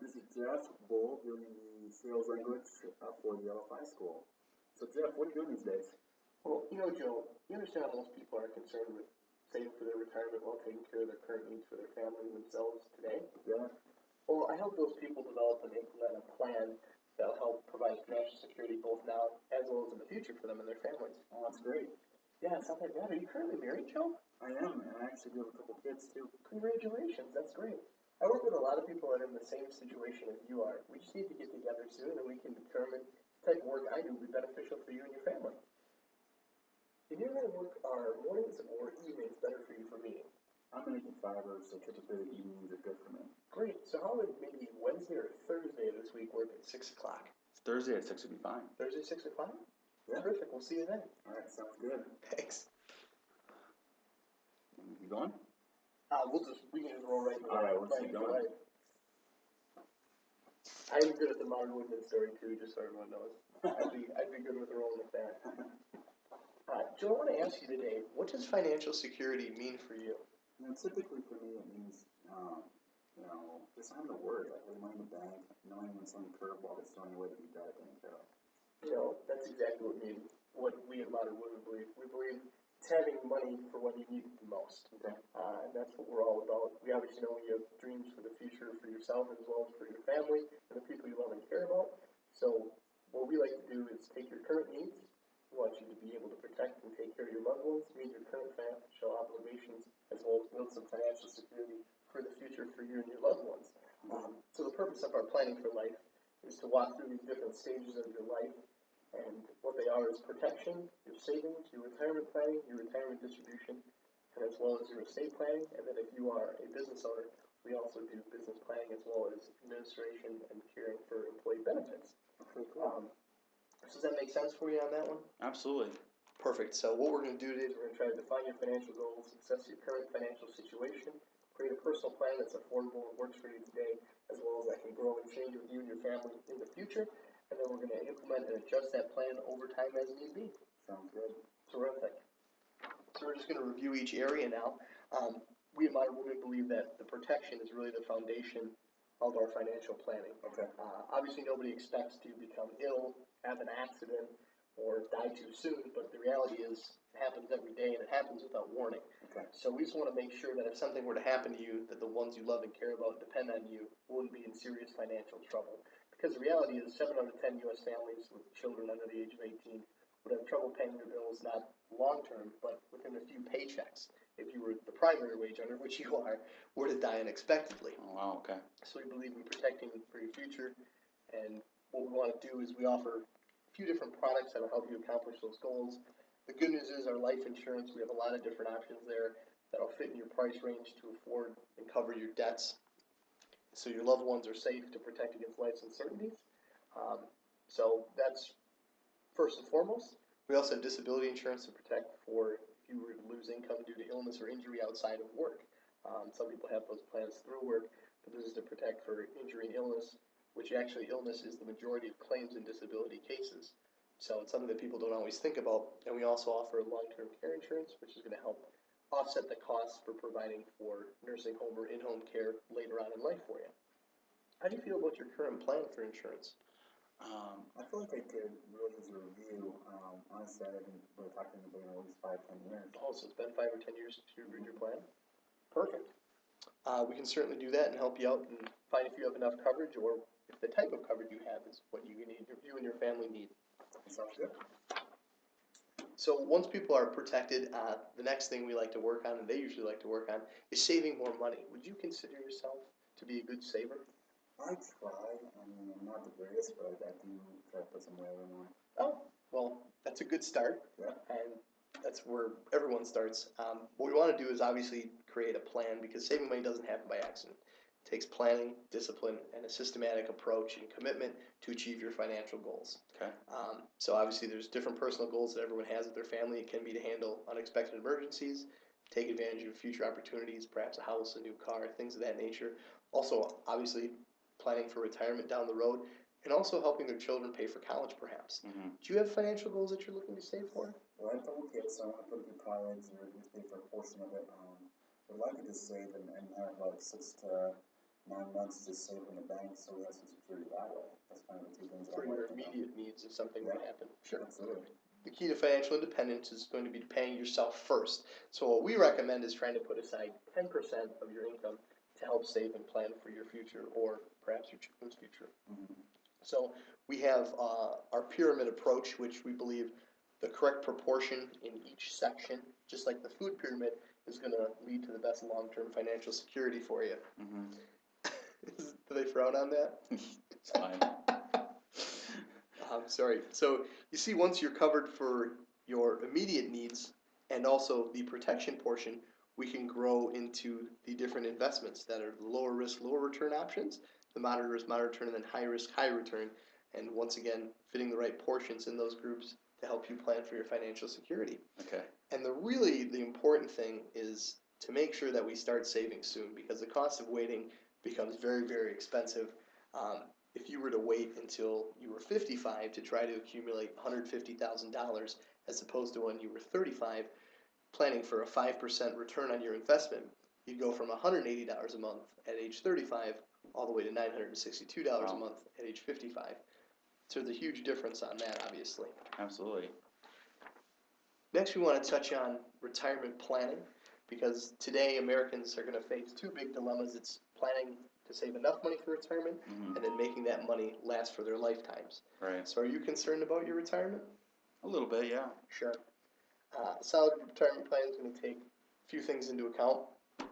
This is Jeff Boll doing the sales language for the LFI school. So Jeff, what are you doing these days? Well, Joe, you understand how most people are concerned with saving for their retirement while taking care of their current needs for their family and themselves today. Yeah. Well, I help those people develop and implement a plan that'll help provide financial security both now as well as in the future for them and their families. Oh, that's great. Yeah, it's not that bad. Are you currently married, Joe? I am, and I actually do have a couple kids too. Congratulations, that's great. I work with a lot of people that are in the same situation as you are. We just need to get together soon and we can determine the type of work I do will be beneficial for you and your family. In your line of work, are mornings or evenings better for you for meeting? I'm an 8 to 5er, so typically the evenings are good for me. Great. So how would maybe Wednesday or Thursday this week work at 6 o'clock? Thursday at 6 would be fine. Thursday, 6 o'clock? Yeah. Terrific. We'll see you then. All right, sounds good. Thanks. You going? We can just roll right into All right, let's keep going. I'm good at the modern woodman story too, just so everyone knows. I'd be good with rolling with that. Joe, I want to ask you today, what does financial security mean for you? Typically for me it means, just having to worry, like having money in the bank, knowing when some curveball gets thrown away to be better taken care of. That's exactly what we at Modern Woodman believe. We believe it's having money for when you need it the most. Okay. And that's what we're all about. We obviously know you have dreams for the future for yourself as well as for your family and the people you love and care about. So what we like to do is take your current needs. We want you to be able to protect and take care of your loved ones, meet your current financial obligations, as well as build some financial security for the future for you and your loved ones. So the purpose of our planning for life is to walk through these different stages of your life, and what they are is protection, your savings, your retirement planning, your retirement distribution, and as well as your estate planning. And then if you are a business owner, we also do business planning as well as administration and caring for employee benefits. Okay, cool. Does that make sense for you on that one? Absolutely. Perfect. So what we're going to do today is we're going to try to define your financial goals, assess your current financial situation, create a personal plan that's affordable and works for you today, as well as that can grow and change with you and your family in the future. And then we're going to implement and adjust that plan over time as need be. Sounds good. Terrific. So we're just going to review each area now. We at Modern Woodman believe that the protection is really the foundation of our financial planning. Okay. Obviously, nobody expects to become ill, have an accident, or die too soon, but the reality is it happens every day and it happens without warning. Okay. So we just want to make sure that if something were to happen to you, that the ones you love and care about and depend on you wouldn't be in serious financial trouble. Because the reality is 7 out of 10 U.S. families with children under the age of 18 would have trouble paying their bills, not long term, but within a few paychecks. If you were the primary wage earner, which you are, were to die unexpectedly. Oh, wow, okay. So we believe in protecting for your future, and what we want to do is we offer a few different products that will help you accomplish those goals. The good news is our life insurance, we have a lot of different options there that will fit in your price range to afford and cover your debts, so your loved ones are safe to protect against life's uncertainties. So that's first and foremost. We also have disability insurance to protect for if you were to lose income due to illness or injury outside of work. Some people have those plans through work, but this is to protect for injury and illness, which actually illness is the majority of claims in disability cases. So it's something that people don't always think about. And we also offer long-term care insurance, which is going to help offset the costs for providing for nursing home or in-home care later on in life for you. How do you feel about your current plan for insurance? I feel like I could really use a review. Honestly, I haven't really talked to anybody in at least 5-10 years. Oh, so it's been 5 or 10 years since you reviewed your plan? Perfect. We can certainly do that and help you out and find if you have enough coverage or if the type of coverage you have is what you need, you and your family need. Sounds good. So once people are protected, the next thing we like to work on, and they usually like to work on, is saving more money. Would you consider yourself to be a good saver? I try. I'm not the greatest, but I do try to put some away every month. Oh, well, that's a good start. Yeah. And that's where everyone starts. What we want to do is obviously create a plan, because saving money doesn't happen by accident. It takes planning, discipline, and a systematic approach and commitment to achieve your financial goals. Okay. So obviously there's different personal goals that everyone has with their family. It can be to handle unexpected emergencies, take advantage of future opportunities, perhaps a house, a new car, things of that nature. Also, obviously, planning for retirement down the road, and also helping their children pay for college, perhaps. Mm-hmm. Do you have financial goals that you're looking to save for? Well, I have couple kids, so I want to put them through college or at least pay for a portion of it. I'd like to just save and have like 6 to 9 months just saved in the bank, so we have some security that way. That's kind of the two things that For I'm your looking at. immediate needs if something would happen. Sure. Absolutely. The key to financial independence is going to be paying yourself first. So what we recommend is trying to put aside 10% of your income to help save and plan for your future or perhaps your children's future. Mm-hmm. So we have our pyramid approach, which we believe the correct proportion in each section, just like the food pyramid, is going to lead to the best long-term financial security for you. Mm-hmm. Do they frown on that? It's fine. I'm sorry. So you see, once you're covered for your immediate needs and also the protection portion, we can grow into the different investments that are the lower risk, lower return options, the moderate risk, moderate return, and then high risk, high return. And once again, fitting the right portions in those groups to help you plan for your financial security. Okay. And the important thing is to make sure that we start saving soon, because the cost of waiting becomes very, very expensive. If you were to wait until you were 55 to try to accumulate $150,000 as opposed to when you were 35, planning for a 5% return on your investment, you'd go from $180 a month at age 35 all the way to $962 a month at age 55. So there's a huge difference on that, obviously. Absolutely. Next, we want to touch on retirement planning, because today Americans are going to face two big dilemmas. It's planning to save enough money for retirement, Mm-hmm. and then making that money last for their lifetimes. Right. So are you concerned about your retirement? A little bit, yeah. Sure. A solid retirement plan is going to take a few things into account.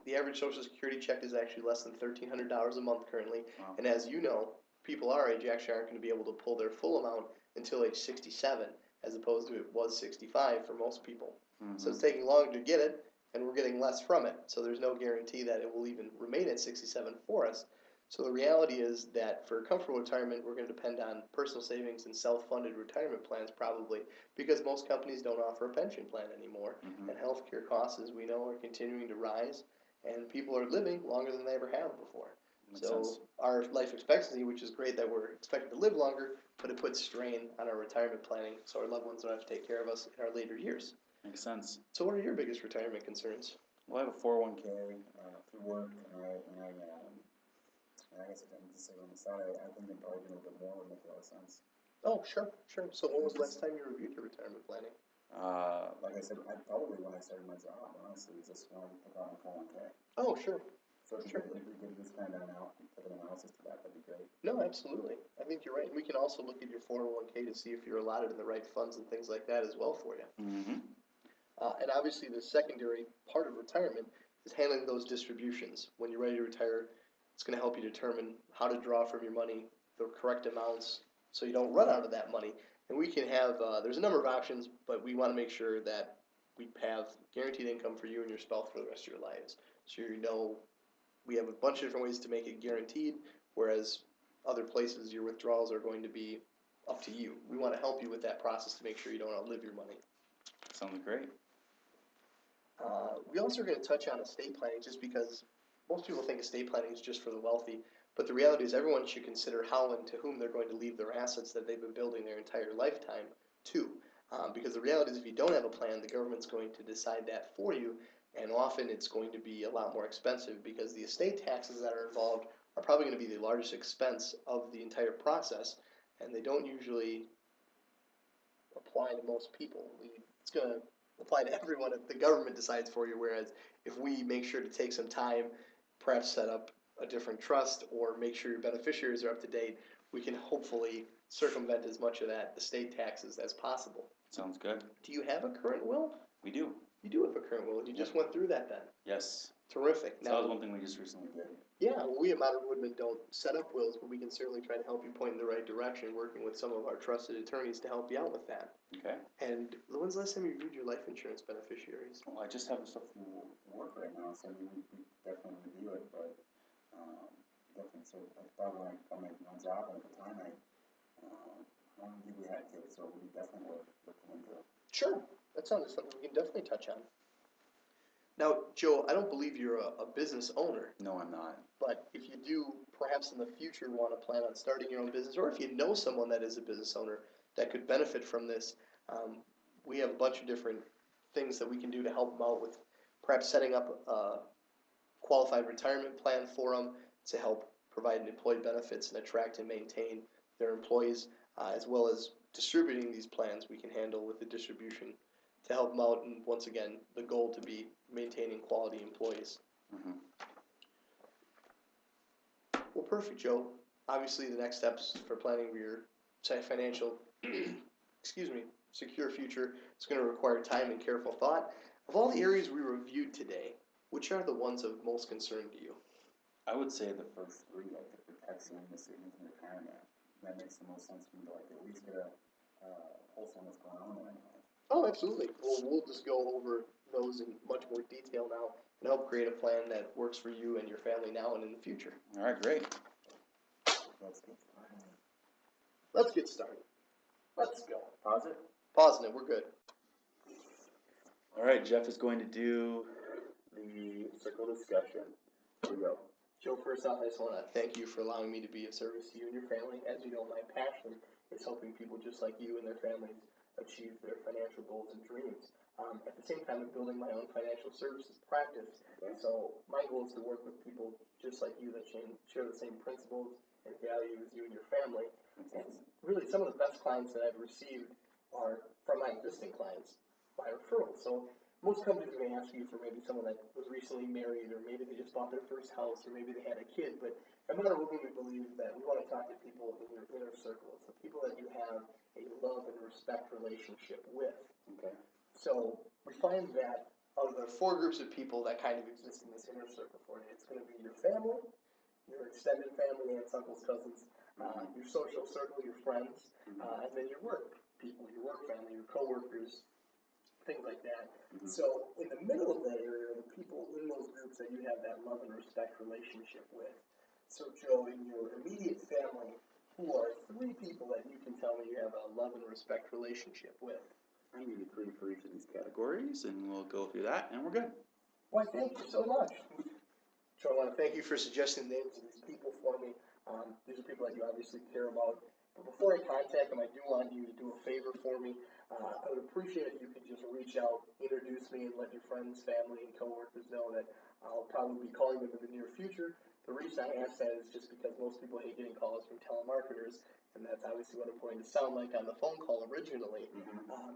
The average Social Security check is actually less than $1,300 a month currently, Wow. and as you know, people our age actually aren't going to be able to pull their full amount until age 67, as opposed to it was 65 for most people. Mm-hmm. So it's taking longer to get it, and we're getting less from it. So there's no guarantee that it will even remain at 67 for us. So the reality is that for a comfortable retirement, we're going to depend on personal savings and self-funded retirement plans probably, because most companies don't offer a pension plan anymore. Mm-hmm. And healthcare costs, as we know, are continuing to rise, and people are living longer than they ever have before. Makes So sense. our life expectancy, which is great that we're expected to live longer, but it puts strain on our retirement planning, so our loved ones don't have to take care of us in our later years. Makes sense. So what are your biggest retirement concerns? Well, I have a 401k through work, and I guess I can just say on the side, I think I'm probably doing a bit more would make a lot of sense. Oh, sure. So when was the last time you reviewed your retirement planning? Like I said, probably when I started my job, honestly, just when I took out my 401k. Oh, sure. So if we could just kind of take an analysis to that, that'd be great. No, absolutely. I think you're right. We can also look at your 401k to see if you're allotted in the right funds and things like that as well for you. Mm-hmm. And obviously the secondary part of retirement is handling those distributions. When you're ready to retire, it's going to help you determine how to draw from your money, the correct amounts, so you don't run out of that money. And we can have, there's a number of options, but we want to make sure that we have guaranteed income for you and your spouse for the rest of your lives. So you know, we have a bunch of different ways to make it guaranteed, whereas other places your withdrawals are going to be up to you. We want to help you with that process to make sure you don't outlive your money. Sounds great. We also are going to touch on estate planning, just because most people think estate planning is just for the wealthy, but the reality is everyone should consider how and to whom they're going to leave their assets that they've been building their entire lifetime to. Because the reality is if you don't have a plan, the government's going to decide that for you, and often it's going to be a lot more expensive because the estate taxes that are involved are probably going to be the largest expense of the entire process, and they don't usually apply to most people. It's going to apply to everyone if the government decides for you, whereas if we make sure to take some time, perhaps set up a different trust or make sure your beneficiaries are up to date, we can hopefully circumvent as much of that estate taxes as possible. Sounds good. Do you have a current will? We do. You do have a current will. You just went through that then. Yes. Terrific. So that was one thing we just recently did. Yeah, well, we at Modern Woodman don't set up wills, but we can certainly try to help you point in the right direction, working with some of our trusted attorneys to help you out with that. Okay. And when's the last time you reviewed your life insurance beneficiaries? Well, I just have the stuff through work right now, so we definitely review it, but definitely. So I thought when I got my job at the time, I don't think we had kids, so we definitely were looking into it. Sure, that sounds like something we can definitely touch on. Now, Joe, I don't believe you're a business owner. No, I'm not. But if you do, perhaps in the future, want to plan on starting your own business, or if you know someone that is a business owner that could benefit from this, we have a bunch of different things that we can do to help them out with perhaps setting up a qualified retirement plan for them, to help provide employee benefits and attract and maintain their employees, as well as distributing these plans we can handle with the distribution to help them out, and once again, the goal to be maintaining quality employees. Well, perfect, Joe. Obviously, the next steps for planning your financial, excuse me, secure future is going to require time and careful thought. Of all the areas we reviewed today, which are the ones of most concern to you? I would say the first three, like the protection, the savings, and retirement. That makes the most sense for me to like at least get a pulse on what's going on there. Oh, absolutely. Well, we'll just go over those in much more detail now and help create a plan that works for you and your family now and in the future. All right, great. Let's get started. Let's get started. Let's go. Pause it. Pausing it. We're good. All right, Jeff is going to do the circle discussion. Here we go. Joe, first off, I just want to thank you for allowing me to be of service to you and your family. As you know, my passion is helping people just like you and their families achieve their financial goals and dreams. At the same time, I'm building my own financial services practice. Okay. So my goal is to work with people just like you that share the same principles and values as you and your family. Okay. And really, some of the best clients that I've received are from my existing clients by referral. So most companies are going to ask you for maybe someone that was recently married, or maybe they just bought their first house, or maybe they had a kid. But no matter what, we believe that we want to talk to people in your inner circle, the people that you have a love and respect relationship with. Okay. So we find that out of the four groups of people that kind of exist in this inner circle for you, it's going to be your family, your extended family, aunts, uncles, cousins, your social circle, your friends, and then your work people, your work family, your coworkers, things like that. So in the middle of that area are the people in those groups that you have that love and respect relationship with. So Joe, in your immediate family, who are three people that you can tell me you have a love and respect relationship with? I'm going to give you 3 for each of these categories, and we'll go through that, and we're good. Why, thank you so much. Joe, I want to thank you for suggesting names of these people for me. These are people that you obviously care about. But before I contact them, I do want you to do a favor for me. I would appreciate if you could just reach out, introduce me, and let your friends, family, and coworkers know that I'll probably be calling them in the near future. The reason I ask that is just because most people hate getting calls from telemarketers, and that's obviously what I'm going to sound like on the phone call originally.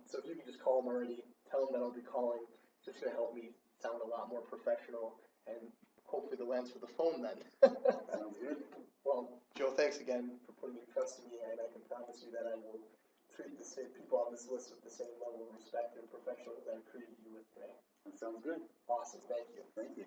So if you can just call them already, tell them that I'll be calling, it's just going to help me sound a lot more professional, and hopefully they'll answer the phone then. Sounds good. Well, Joe, thanks again for putting your trust in me, and I can promise you that I will treat the same people on this list with the same level of respect and professionalism that I treated you with today. That sounds good. Awesome, thank you. Thank you.